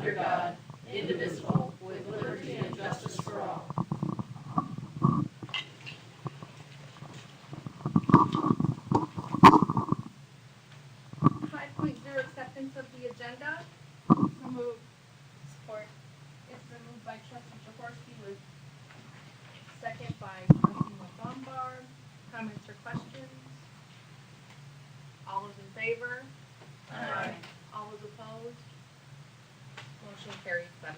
under God, indivisible, with liberty and justice for all. 5.0 acceptance of the agenda. So moved. Support. It's been moved by trustee Jaworski with second by trustee Lombard. Comments or questions? All those in favor? Aye. All those opposed? Motion carries 7-0.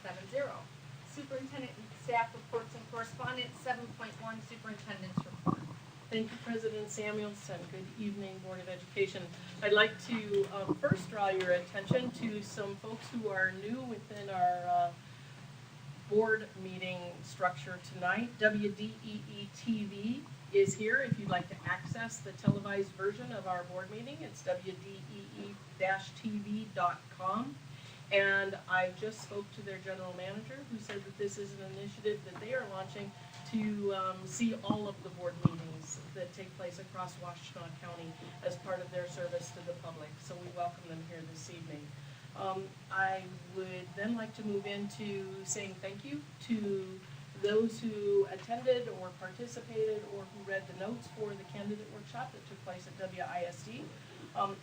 7-0. Superintendent and staff reports and correspondence. 7.1 Superintendent's report. Thank you, President Samuelson. Good evening, Board of Education. I'd like to first draw your attention to some folks who are new within our board meeting structure tonight. WDEE-TV is here if you'd like to access the televised version of our board meeting. It's WDEE-TV.com. And I just spoke to their general manager who said that this is an initiative that they are launching to see all of the board meetings that take place across Washtenaw County as part of their service to the public. So we welcome them here this evening. I would then like to move into saying thank you to those who attended or participated or who read the notes for the candidate workshop that took place at WISD.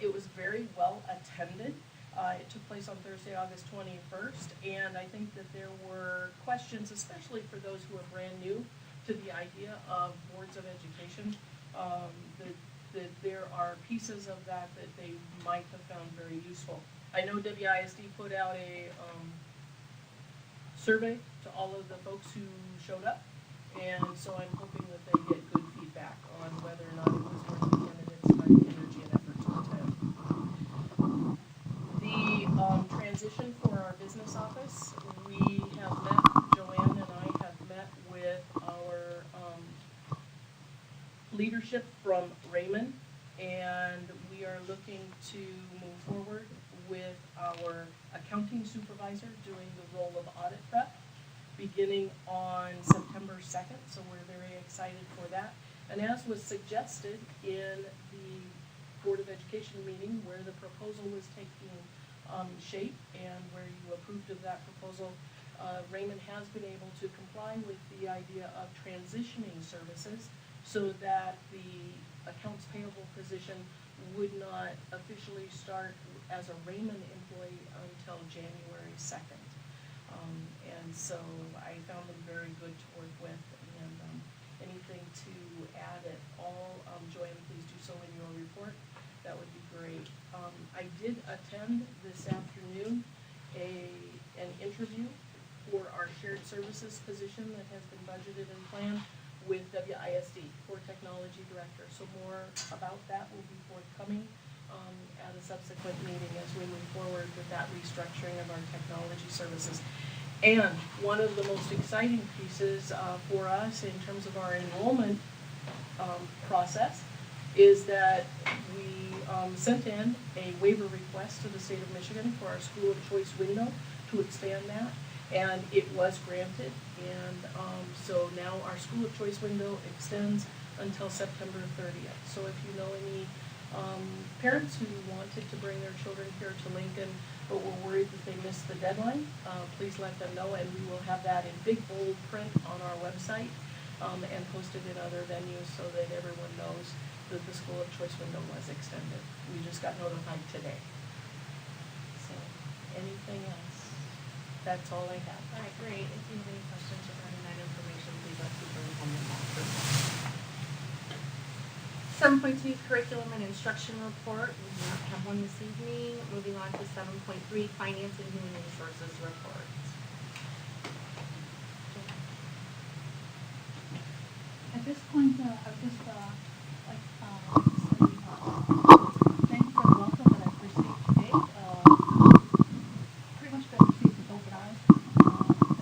It was very well attended. It took place on Thursday, August 21st, and I think that there were questions, especially for those who are brand new to the idea of boards of education, that there are pieces of that they might have found very useful. I know WISD put out a survey to all of the folks who showed up, and so I'm hoping that they get good feedback on whether or not it was worth the candidates' time, energy, and effort to attend. The transition for our business office, we have met, Joanne and I have met with our leadership from Raymond, and we are looking to move forward with our accounting supervisor doing the role of audit prep beginning on September 2nd, so we're very excited for that. And as was suggested in the Board of Education meeting where the proposal was taking shape and where you approved of that proposal, Raymond has been able to comply with the idea of transitioning services so that the accounts payable position would not officially start as a Raymond employee until January 2nd. And so I found them very good to work with, and anything to add at all, Joanne, please do so in your report. That would be great. I did attend this afternoon an interview for our shared services position that has been budgeted and planned with WISD for technology director. So more about that will be forthcoming at a subsequent meeting as we move forward with that restructuring of our technology services. And one of the most exciting pieces for us in terms of our enrollment process is that we sent in a waiver request to the state of Michigan for our school of choice window to expand that, and it was granted. And so now our school of choice window extends until September 30th. So if you know any parents who wanted to bring their children here to Lincoln but were worried that they missed the deadline, please let them know, and we will have that in big bold print on our website and posted in other venues so that everyone knows that the school of choice window was extended. We just got notified today. So, anything else? That's all I have. All right, great. If you have any questions regarding that information, please let Superintendent know. 7.2 Curriculum and Instruction Report. We do not have one this evening. Moving on to 7.3 Finance and Human Resources Report. At this point, I've just like to say thank you for the welcome that I've received today. Pretty much been received with open eyes.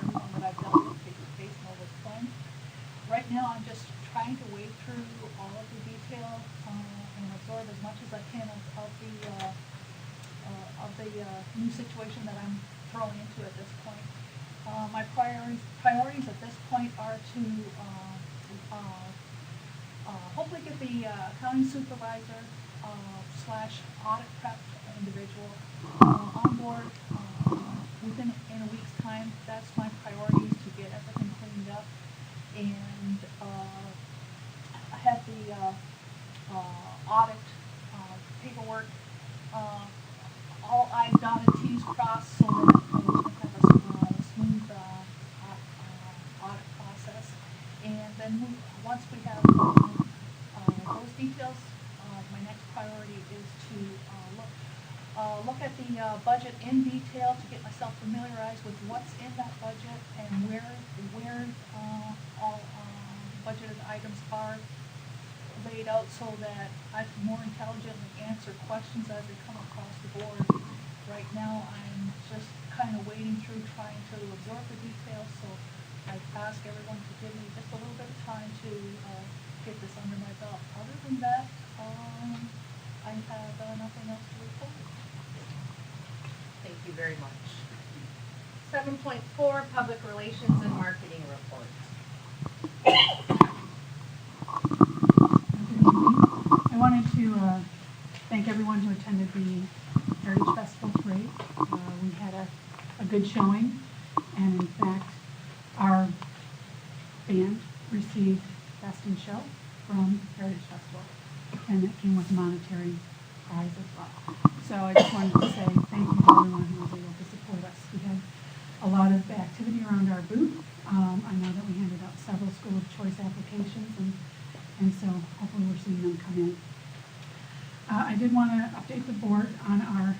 Everyone that I've dealt with face to face and over the phone. Right now, I'm just trying to wade through all of the detail and absorb as much as I can of the new situation that I'm throwing into at this point. My priorities at this point are to hopefully get the accounting supervisor slash audit prep individual on board in a week's time. That's my priority, is to get everything cleaned up. And I have the audit paperwork, all I's dotted, T's crossed, so that we can have a smooth audit process. And then once we have those details, my next priority is to look at the budget in detail, to get myself familiarized with what's in that budget and where all budgeted items are laid out, so that I can more intelligently answer questions as they come across the board. Right now, I'm just kind of wading through, trying to absorb the details, so I ask everyone to give me just a little bit of time to get this under my belt. Other than that, I have nothing else to report. Thank you very much. 7.4, Public Relations and Marketing Report. I wanted to thank everyone who attended the Heritage Festival Parade. We had a good showing, and in fact, our band received Best in Show from Heritage Festival, and it came with a monetary prize as well. So I just wanted to say thank you to everyone who was able to support us. We had a lot of activity around our booth. I know that we handed out several school of choice applications, and so hopefully we're seeing them come in. I did want to update the board on our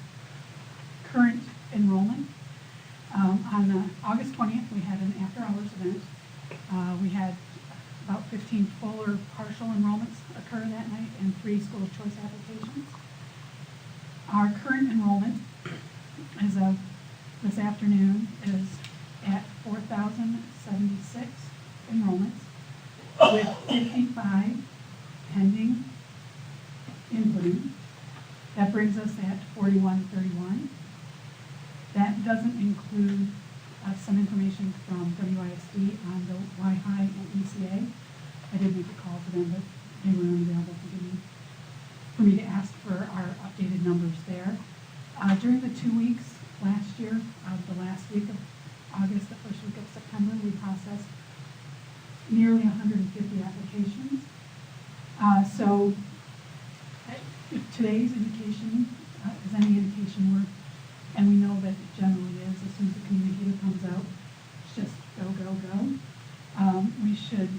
current enrollment. On August 20th, we had an after-hours event. We had about 15 full or partial enrollments occur that night and 3 school of choice applications. Our current enrollment as of this afternoon is at 4,076 enrollments, with 55 pending inputting. That brings us at 4131. That doesn't include some information from WISD on the Y-High and ECA. I did make a call to them, but they were unavailable for me to ask for our updated numbers there. During the 2 weeks last year, the last week of August, the first week of September, we processed nearly 150 applications. So if today's indication is any indication, and we know that it generally is, as soon as the communicator comes out, it's just go, go, go. We should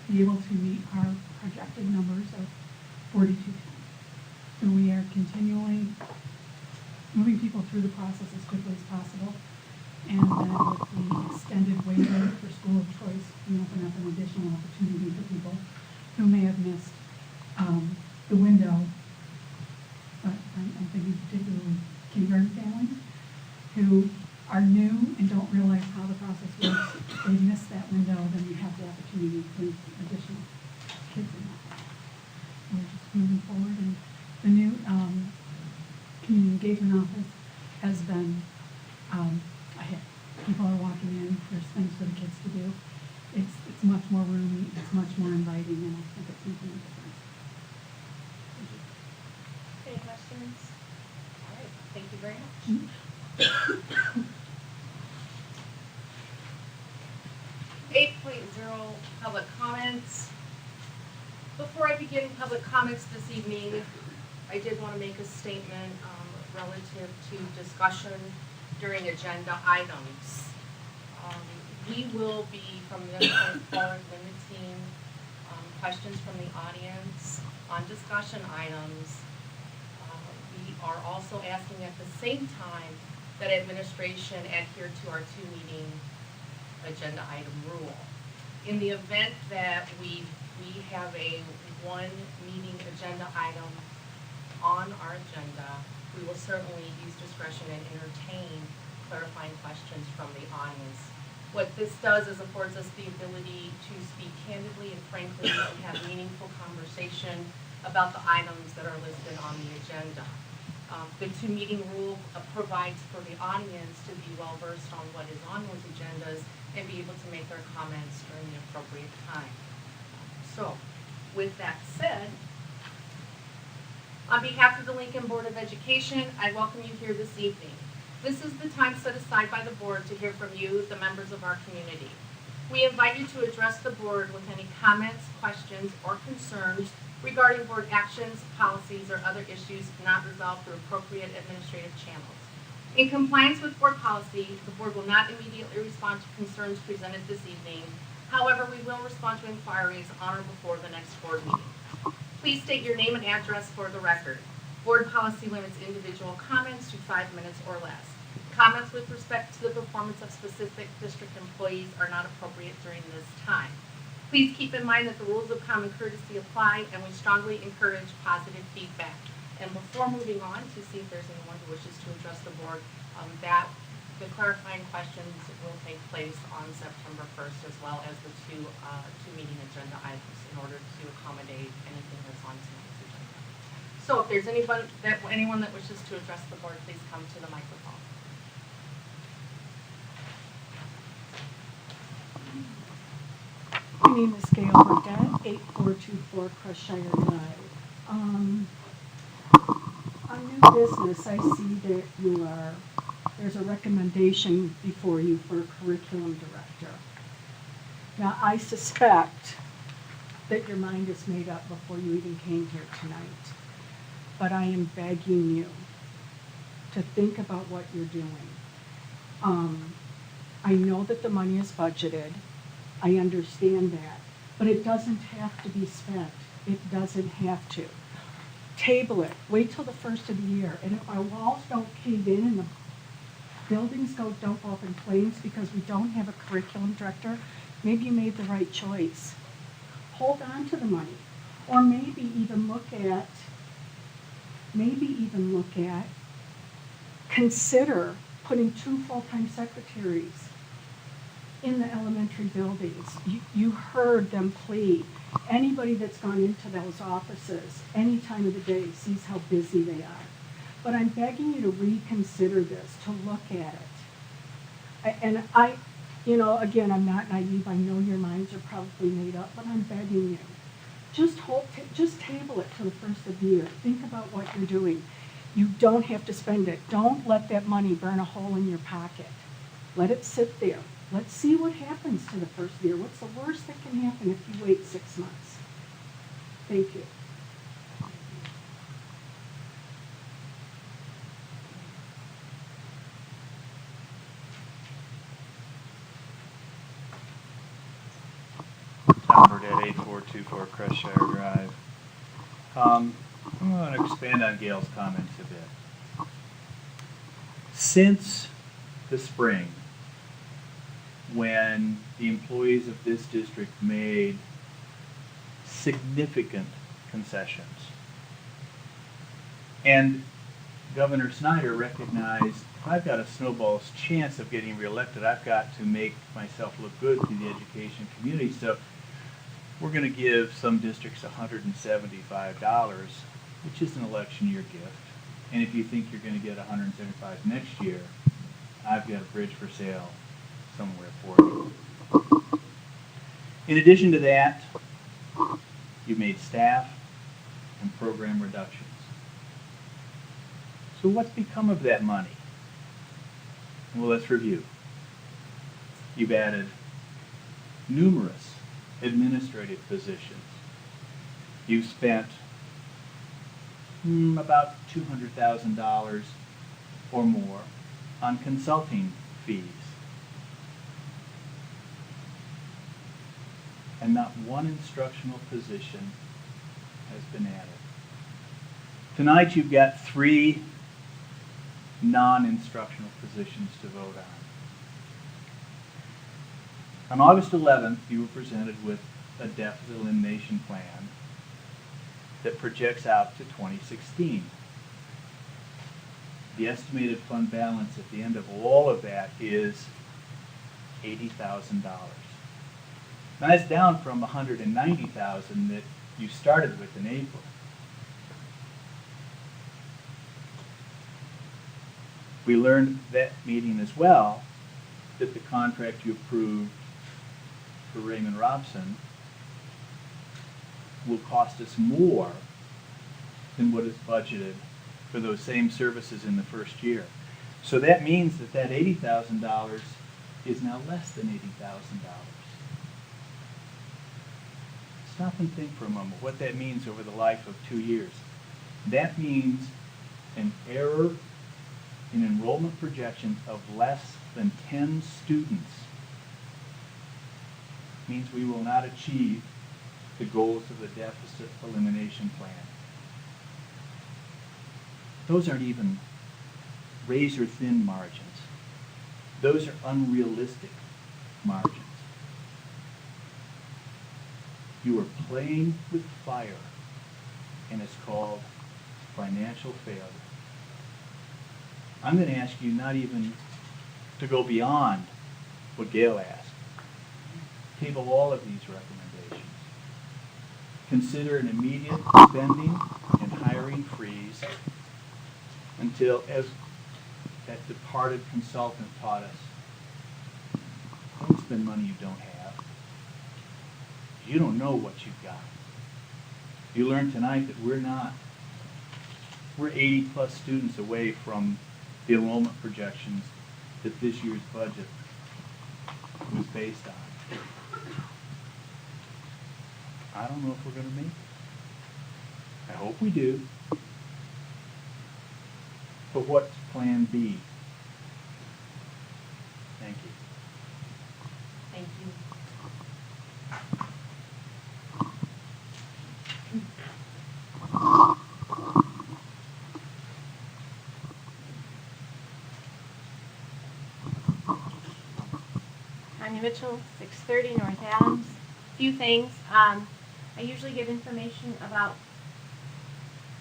be able to meet our projected numbers of 42. So we are continually moving people through the process as quickly as possible. And then with the extended waiver for school of choice, we open up an additional opportunity for people who may have missed the window. But I'm thinking particularly kindergarten families who are new and don't realize how the process works. If they miss that window, then we have the opportunity to bring additional kids in that. So we're just moving forward, and the new community engagement office has been a hit. People are walking in, there's things for the kids to do. It's much more roomy, it's much more inviting, and I think it's making a difference. Thank you. Any questions? All right, thank you very much. 8.0, public comments. Before I begin public comments this evening, I did want to make a statement relative to discussion during agenda items. We will be, from this point forward, limiting questions from the audience on discussion items. We are also asking at the same time that administration adhere to our 2-meeting agenda item rule. In the event that we have a 1-meeting agenda item on our agenda, we will certainly use discretion and entertain clarifying questions from the audience. What this does is affords us the ability to speak candidly and frankly and have meaningful conversation about the items that are listed on the agenda. The 2-meeting rule provides for the audience to be well versed on what is on those agendas and be able to make their comments during the appropriate time. So, with that said, On behalf of the Lincoln Board of Education, I welcome you here this evening. This is the time set aside by the board to hear from you, the members of our community. We invite you to address the board with any comments, questions, or concerns regarding board actions, policies, or other issues not resolved through appropriate administrative channels. In compliance with board policy, the board will not immediately respond to concerns presented this evening. However, we will respond to inquiries on or before the next board meeting. Please state your name and address for the record. Board policy limits individual comments to 5 minutes or less. Comments with respect to the performance of specific district employees are not appropriate during this time. Please keep in mind that the rules of common courtesy apply, and we strongly encourage positive feedback. And before moving on to see if there's anyone who wishes to address the board, the clarifying questions will take place on September 1st, as well as the two meeting agenda items in order to accommodate anything that's on tonight's agenda. So if there's anyone that wishes to address the board, please come to the microphone. My name is Gail Burdett, 8424 Crusshire Drive. On new business, I see that there's a recommendation before you for a curriculum director. Now, I suspect that your mind is made up before you even came here tonight, but I am begging you to think about what you're doing. I know that the money is budgeted. I understand that, but it doesn't have to be spent. It doesn't have to. Table it. Wait till the first of the year. And if our walls don't cave in and the buildings don't go up in flames because we don't have a curriculum director, maybe you made the right choice. Hold on to the money. Or maybe even look at, consider putting 2 full-time secretaries in the elementary buildings. You heard them plead. Anybody that's gone into those offices any time of the day sees how busy they are. But I'm begging you to reconsider this, to look at it. And again, I'm not naive. I know your minds are probably made up, but I'm begging you. Just table it till the first of the year. Think about what you're doing. You don't have to spend it. Don't let that money burn a hole in your pocket. Let it sit there. Let's see what happens to the first year. What's the worst that can happen if you wait 6 months? Thank you. Tom Burdett, 8424 Crusshire Drive. I'm going to expand on Gail's comments a bit. Since the spring, when the employees of this district made significant concessions, and Governor Snyder recognized, if I've got a snowball's chance of getting reelected, I've got to make myself look good to the education community. So we're going to give some districts $175, which is an election year gift. And if you think you're going to get $175 next year, I've got a bridge for sale somewhere for you. In addition to that, you've made staff and program reductions. So what's become of that money? Well, let's review. You've added numerous administrative positions. You've spent about $200,000 or more on consulting fees. And not one instructional position has been added. Tonight you've got 3 non-instructional positions to vote on. On August 11th, you were presented with a deficit elimination plan that projects out to 2016. The estimated fund balance at the end of all of that is $80,000. Now that's down from $190,000 that you started with in April. We learned that meeting as well that the contract you approved for Raymond Robson will cost us more than what is budgeted for those same services in the first year. So that means that that $80,000 is now less than $80,000. Stop and think for a moment what that means over the life of 2 years. That means an error in enrollment projections of less than 10 students. Means we will not achieve the goals of the deficit elimination plan. Those aren't even razor-thin margins. Those are unrealistic margins. You are playing with fire, and it's called financial failure. I'm going to ask you not even to go beyond what Gail asked. Table all of these recommendations. Consider an immediate spending and hiring freeze until, as that departed consultant taught us, don't spend money you don't have. You don't know what you've got. You learned tonight that we're 80 plus students away from the enrollment projections that this year's budget was based on. I don't know if we're going to make it. I hope we do. But what's plan B? Thank you. Thank you. Tanya Mitchell, 630 North Adams. Few things. I usually give information about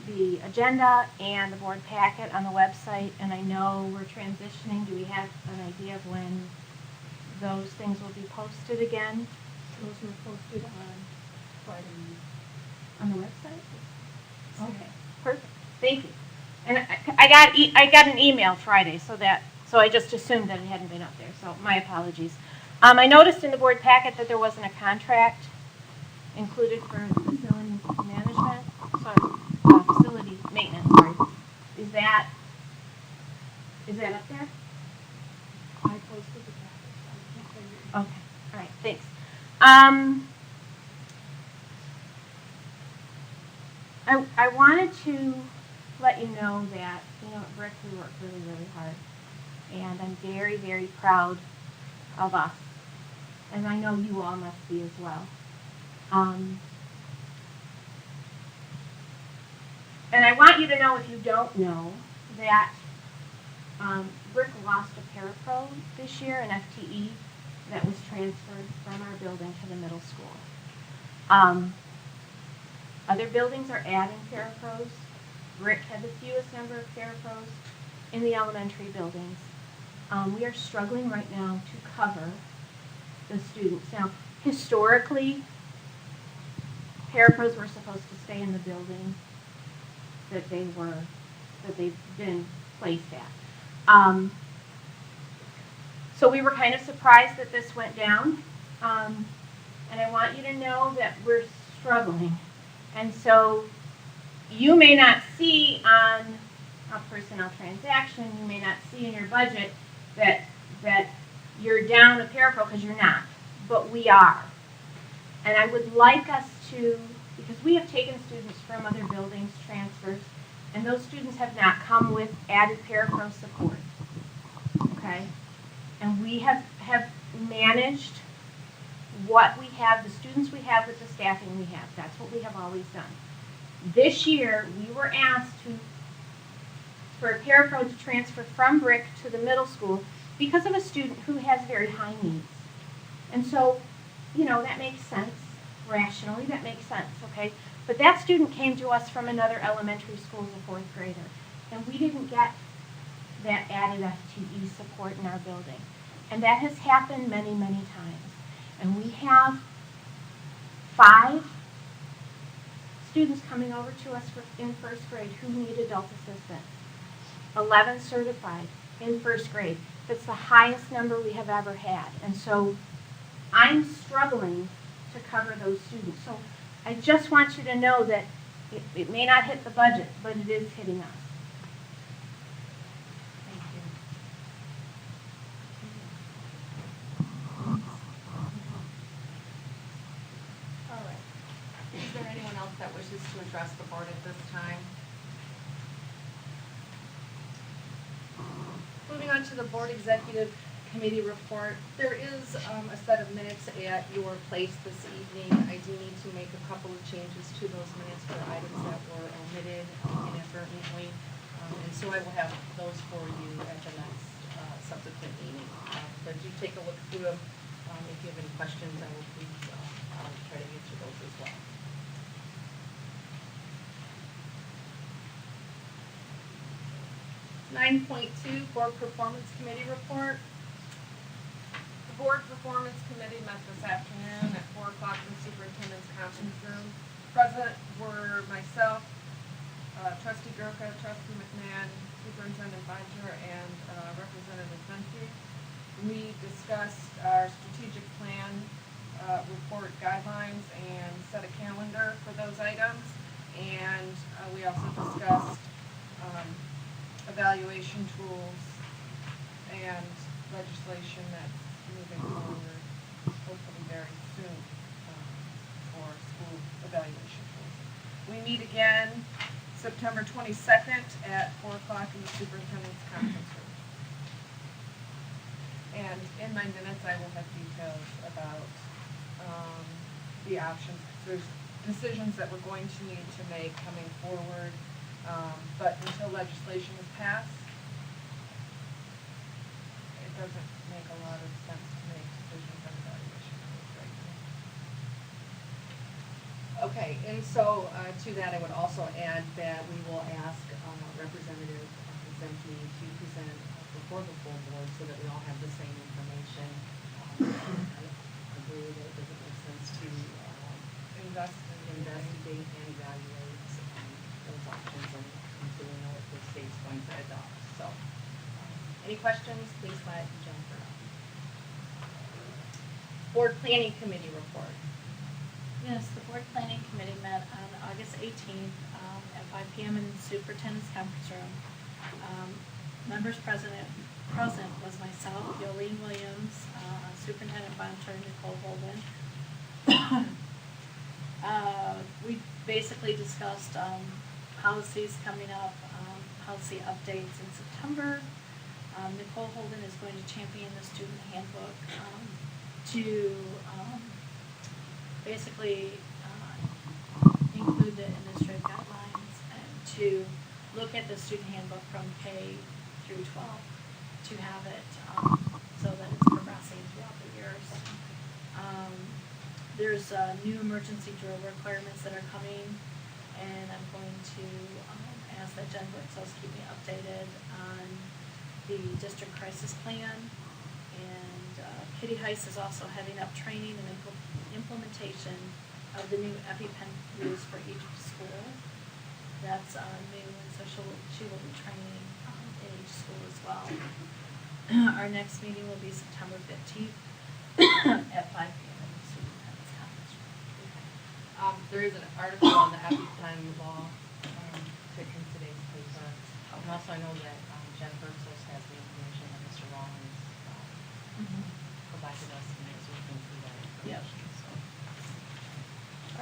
the agenda and the board packet on the website, and I know we're transitioning. Do we have an idea of when those things will be posted again? Those were posted on Friday. On the website? Okay, perfect. Thank you. And I got an email Friday, so I just assumed that it hadn't been up there. So my apologies. I noticed in the board packet that there wasn't a contract included for facility management. Sorry, facility maintenance. Sorry. Is that up there? I posted the packet, so I can't tell you. Okay. All right. Thanks. I wanted to let you know that, at Brick we work really, really hard. And I'm very, very proud of us. And I know you all must be as well. And I want you to know, if you don't know, that Brick lost a parapro this year, an FTE, that was transferred from our building to the middle school. Other buildings are adding parapros. Brick had the fewest number of parapros in the elementary buildings. We are struggling right now to cover the students. Now, historically, parapros were supposed to stay in the building that they've been placed at. So we were kind of surprised that this went down. And I want you to know that we're struggling. And so you may not see on a personnel transaction, you may not see in your budget that you're down a parapro, because you're not, but we are. And I would like us to, because we have taken students from other buildings, transfers, and those students have not come with added parapro support, okay? And we have managed what we have, the students we have with the staffing we have. That's what we have always done. This year, we were asked for a parapro to transfer from Brick to the middle school because of a student who has very high needs. And so, that makes sense. Rationally, that makes sense, okay? But that student came to us from another elementary school as a fourth grader, and we didn't get that added FTE support in our building. And that has happened many, many times. And we have 5 students coming over to us in first grade who need adult assistance. 11 certified in first grade. That's the highest number we have ever had. And so I'm struggling to cover those students. So I just want you to know that It may not hit the budget, but it is hitting us. Thank you. All right. Is there anyone else that wishes to address the board at this time? Moving on to the board executive committee report. There is a set of minutes at your place this evening. I do need to make a couple of changes to those minutes for items that were omitted inadvertently. And so I will have those for you at the next subsequent meeting. But do take a look through them. If you have any questions, I will please I'll try to answer those as well. (9.2) Board Performance Committee Report. The Board Performance Committee met this afternoon at 4 o'clock in the Superintendent's Conference Room. Present were myself, Trustee Gurka, Trustee McMahon, Superintendent Bodger, and Representative Fenke. We discussed our strategic plan, report guidelines, and set a calendar for those items. And we also discussed evaluation tools and legislation that's moving forward, hopefully very soon, for school evaluation tools. We meet again September 22nd at 4 o'clock in the Superintendent's Conference Room. And in my minutes, I will have details about the options. There's decisions that we're going to need to make coming forward, but until legislation is passed, it doesn't make a lot of sense to make decisions on evaluation tools right now. Okay, and so to that, I would also add that we will ask Representative Zemke to present before the full board so that we all have the same information. I agree that it doesn't make sense to investigate and evaluate those options until we know what the state's going to adopt. So, any questions, please let Jennifer know. Board Planning Committee report. Yes, the Board Planning Committee met on August 18th at 5 p.m. in the Superintendent's Conference Room. Members present was myself, Yolene Williams, Superintendent Bonter, Nicole Holden. We basically discussed policies coming up, policy updates in September. Nicole Holden is going to champion the student handbook to basically include the administrative guidelines and to look at the student handbook from K through 12 to have it so that it's progressing throughout the years. There's new emergency drill requirements that are coming, and I'm going to ask that Jen Britzos keep me updated on the district crisis plan. And Kitty Heiss is also heading up training and implementation of the new EpiPen rules for each school. That's new, and so she will be training in each school as well. Our next meeting will be September 15th at 5 p.m. in the Superintendent's Conference Room. There is an article on the EpiPen law in today's paper. And also I know that Jen Britzos has the information that Mr. Rollins provided us, and so we can see that information. Yep. So.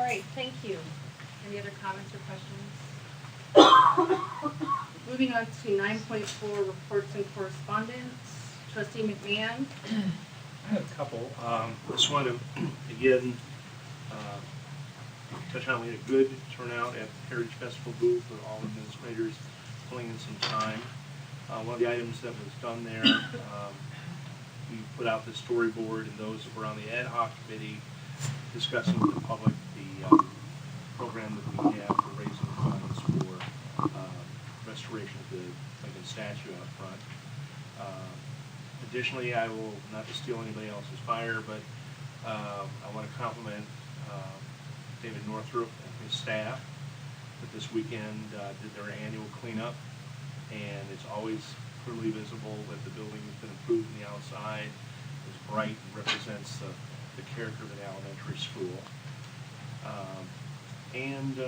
All right, thank you. Any other comments or questions? Moving on to 9.4, reports and correspondence. Trustee McMahon. I have a couple. Just wanted to again touch on, we had a good turnout at the Heritage Festival booth with all administrators pulling in some time. One of the items that was done there, we put out the storyboard, and those that were on the ad hoc committee discussing with the public the program that we have for raising funds for restoration of the Lincoln statue out front. Additionally, I will, not to steal anybody else's fire, but I want to compliment David Northrup and his staff that this weekend did their annual cleanup, and it's always clearly visible that the building has been improved on the outside. It's bright and represents the character of an elementary school. And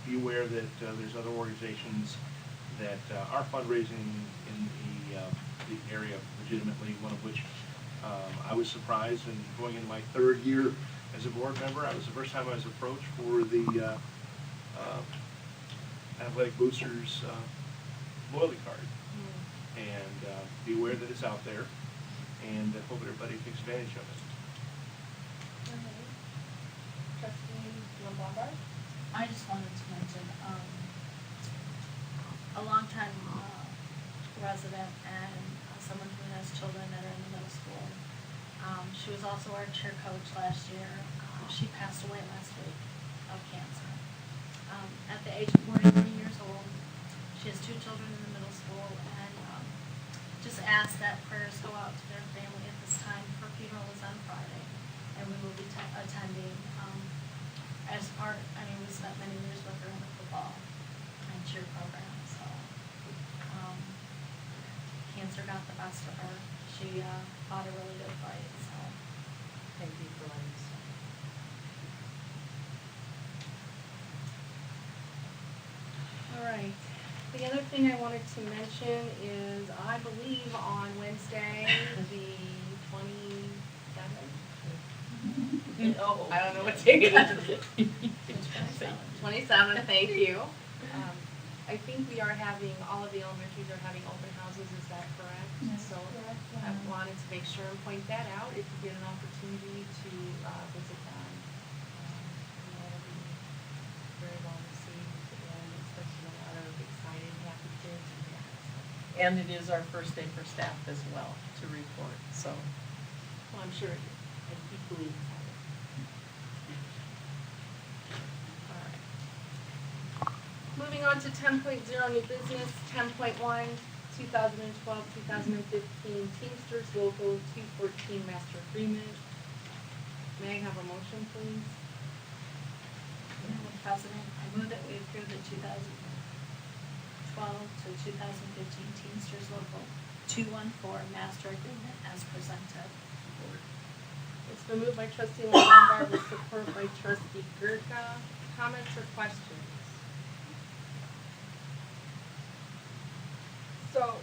be aware that there's other organizations that are fundraising in the area legitimately, one of which I was surprised, and going into my third year as a board member, it was the first time I was approached for the Athletic Boosters loyalty card. And be aware that it's out there, and I hope everybody takes advantage of it. Trustee Lombard? I just wanted to mention, a longtime resident and someone who has children that are in the middle school. She was also our cheer coach last year. She passed away last week of cancer. At the age of 43 years old, she has 2 children in the middle school, and just ask that prayers go out to their family at this time. Her funeral is on Friday, and we will be attending. As part, we spent many years with her in the football and cheer program, so cancer got the best of her. She fought a really good fight, so. Thank you for letting us know. All right. The other thing I wanted to mention is, I believe on Wednesday, the 27th? No. I don't know what day it is. 27th, thank you. I think we are having, all of the elementaries are having open houses, is that correct? Yes, So correct. I wanted to make sure and point that out. If you get an opportunity to visit them, it'll be very well received, and expecting a lot of excited, happy kids and parents. And it is our first day for staff as well to report, so. Well, I'm sure I'm equally excited. All right. Moving on to 10.0, new business, 10.1, 2012-2015 Teamsters Local 214 Master Agreement. May I have a motion, please? Madam President, I move that we approve the 2012 to 2015 Teamsters Local 214 Master Agreement as presented. It's been moved by trustee Lombard with support by trustee Gurka. Comments or questions? So,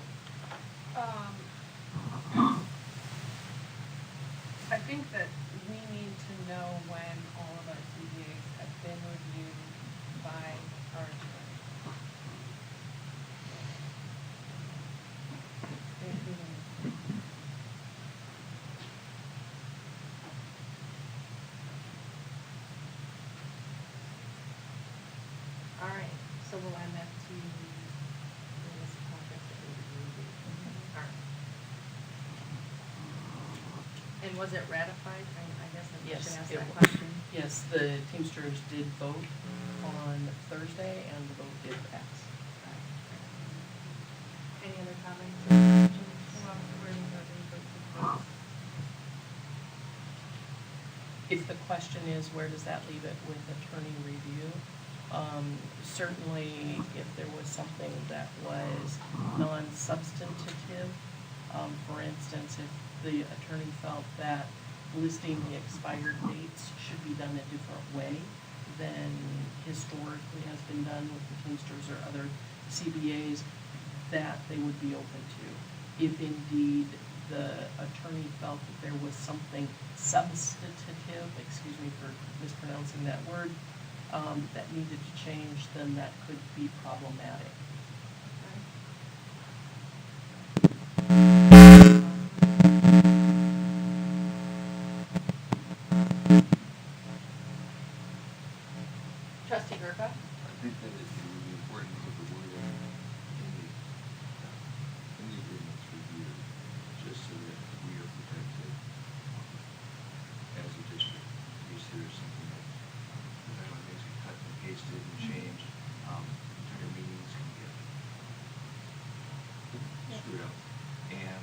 I think that we need to know when all of our CBAs have been reviewed by our attorney. all right, so we'll add that to this contract that we reviewed. All right. And was it ratified? I guess I Yes, should ask it that was. question. Yes, the Teamsters did vote on Thursday, and the vote did pass. Any other comments or questions? Well, we're in the If the question is, where does that leave it with attorney review? Certainly, if there was something that was non-substantive, for instance, if the attorney felt that listing the expired dates should be done a different way than historically has been done with the Teamsters or other CBAs, that they would be open to. If indeed the attorney felt that there was something substantive, excuse me for mispronouncing that word, that needed to change, then that could be problematic. Trustee Gurka? I think that it's really important to put the word in the agreements review, just so that we are protected as a district. In case there's something that, makes it cut and pasted and changed, entire meetings can get screwed up. And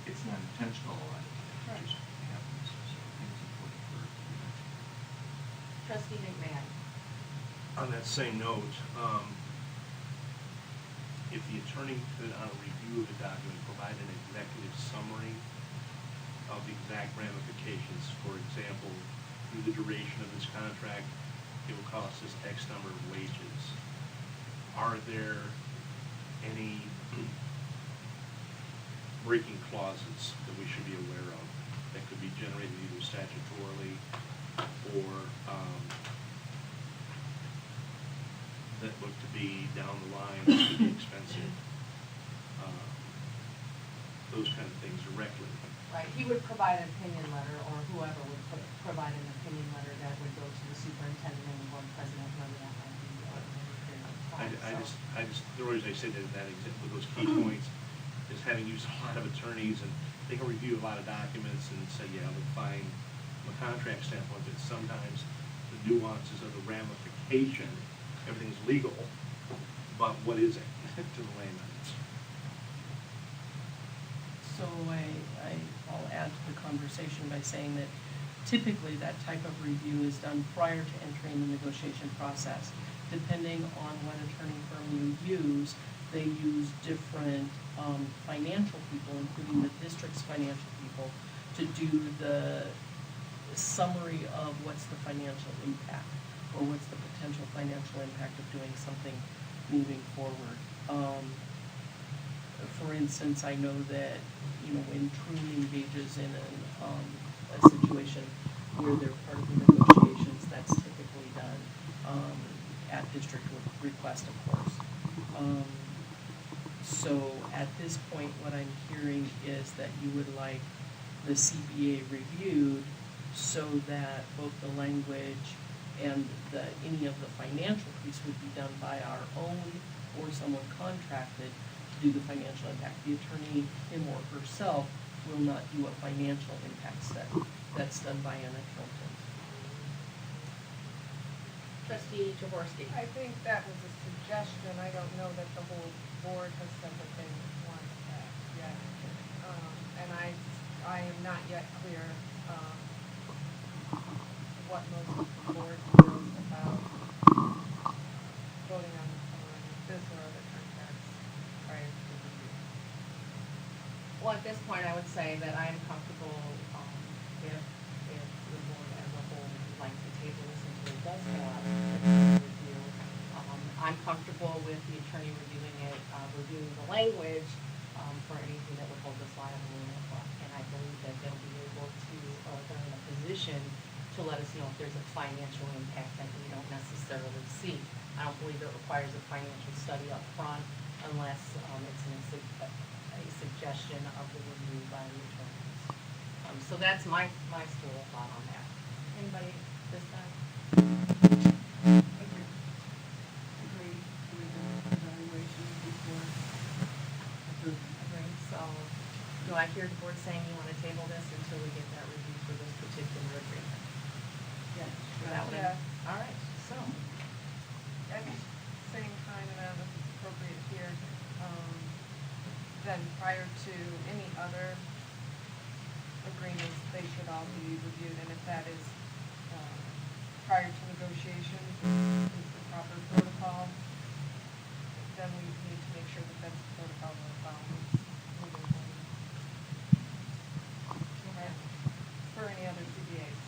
it's not intentional, a lot of times, it just happens, so I think it's important for it to be mentioned. Trustee McMahon? On that same note, if the attorney could, on a review of the document, provide an executive summary of the exact ramifications, for example, through the duration of this contract, it will cost us X number of wages. Are there any breaking clauses that we should be aware of that could be generated either statutorily or that look to be down the line, that could be expensive? Those kind of things directly. Right, he would provide an opinion letter, or whoever would provide an opinion letter that would go to the superintendent and the board president, whoever that might be, over a period of time. I just, the reason I say that example, those key points, is having used a lot of attorneys, and they can review a lot of documents and say, yeah, look fine from a contract standpoint, but sometimes the nuances of the ramification, everything's legal, but what is it to the layman? So I'll add to the conversation by saying that typically that type of review is done prior to entering the negotiation process. Depending on what attorney firm you use, they use different financial people, including the district's financial people, to do the summary of what's the financial impact, or what's the potential financial impact of doing something moving forward. For instance, I know that, when Troon engages in a situation where they're part of the negotiations, that's typically done at district request, of course. So at this point, what I'm hearing is that you would like the CBA reviewed so that both the language and any of the financial piece would be done by our own or someone contracted to do the financial impact. The attorney, him or herself, will not do a financial impact study. That's done by an accountant. Trustee Jaworski. I think that was a suggestion. I don't know that the whole board has said that they want that yet. And I am not yet clear what most of the board feels about voting on this or other contracts prior to the review. Well, at this point, I would say that I'm comfortable if the board as a whole would like to table this until it does go out for review. I'm comfortable with the attorney reviewing it, reviewing the language for anything that would hold us liable in it. And I believe that they'll be able to, or they're in a position to let us know if there's a financial impact that we don't necessarily see. I don't believe it requires a financial study up front unless it's a suggestion of the review by the attorneys. So that's my school of thought on that. Anybody this time? Agree with the evaluation before approving. Agree. So do I hear the board saying you want to table this until we get that review for this particular agreement? Yes. For that one? Yeah. All right, so. At the same time, and I don't know if it's appropriate here, then prior to any other agreements, they should all be reviewed, and if that is prior to negotiations, is the proper protocol, then we need to make sure that that's the protocol we're following moving forward. Okay. For any other CBAs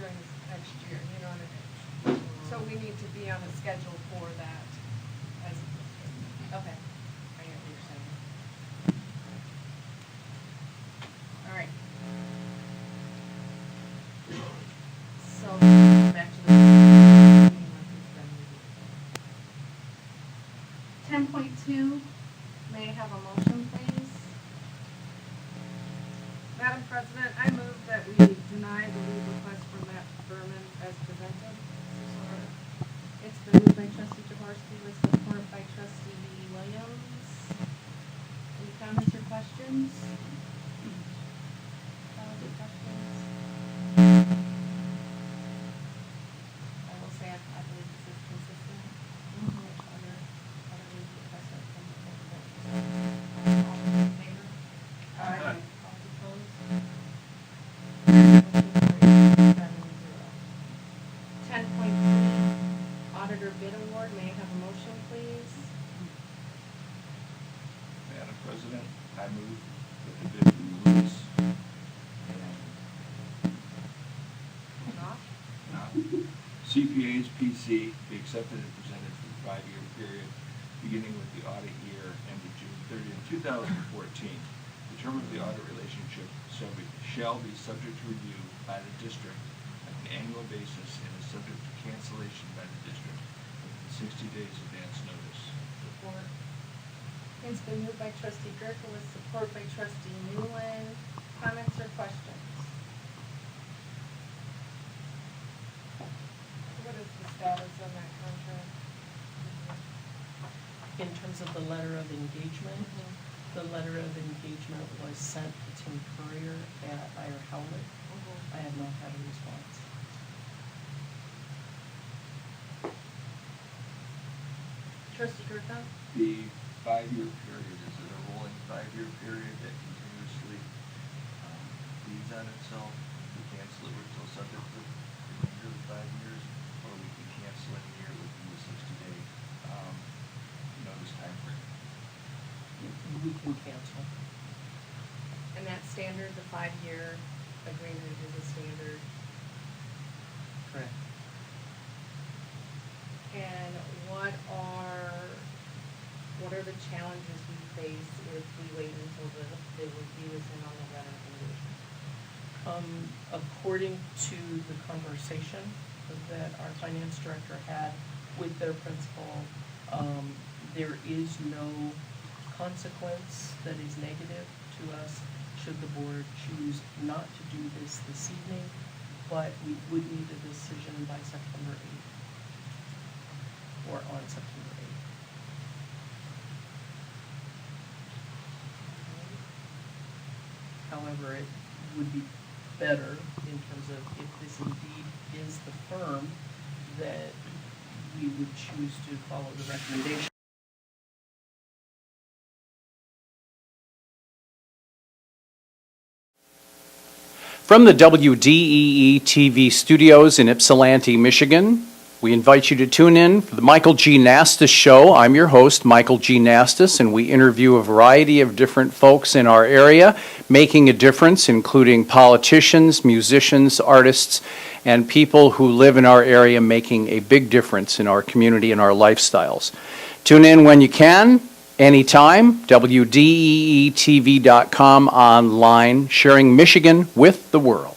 during this next year, you know what I mean? So we need to be on a schedule for that as Okay. I get what you're saying. All right. So, back to the. 10.2, may I have a motion, please? Madam President, I move that we deny the leave request for Matt Berman as presented. It's been moved by trustee Jaworski with support by trustee Williams. Any comments or questions? Comments or questions? I will say, I believe this is consistent with other leave requests that come before the board. All in favor? Aye. All opposed? Motion carries 7-0. 10.3, auditor bid award. May I have a motion, please? Madam President, I move that the bid concludes Knopf? not CPA's PC be accepted and presented for the 5-year period, beginning with the audit year ended June 30th, 2014. The term of the audit relationship shall be subject to review by the district on an annual basis and is subject to cancellation by the district within 60 days advance notice. Support. It's been moved by trustee Gerke with support by trustee Newland. Comments or questions? What is the status on that contract? In terms of the letter of engagement, the letter of engagement was sent to Tim Courier at Iyer Howlett. I have not had a response. Trustee Gerke? The 5-year period, is it a rolling 5-year period that continuously feeds on itself? If we cancel it, we're still subject to the remainder of the 5 years, or we can cancel any year within the 60-day notice timeframe. We can cancel. And that standard, the 5-year agreement is a standard. Correct. And what are the challenges we face if we wait until the review is in on the letter of engagement? According to the conversation that our finance director had with their principal, there is no consequence that is negative to us should the board choose not to do this evening, but we would need a decision by September 8th or on September 8th. However, it would be better in terms of if this indeed is the firm, that we would choose to follow the recommendation. From the WDEE-TV studios in Ypsilanti, Michigan, we invite you to tune in for the Michael G. Nastas Show. I'm your host, Michael G. Nastas, and we interview a variety of different folks in our area making a difference, including politicians, musicians, artists, and people who live in our area making a big difference in our community and our lifestyles. Tune in when you can, anytime, WDEE-TV.com online, sharing Michigan with the world.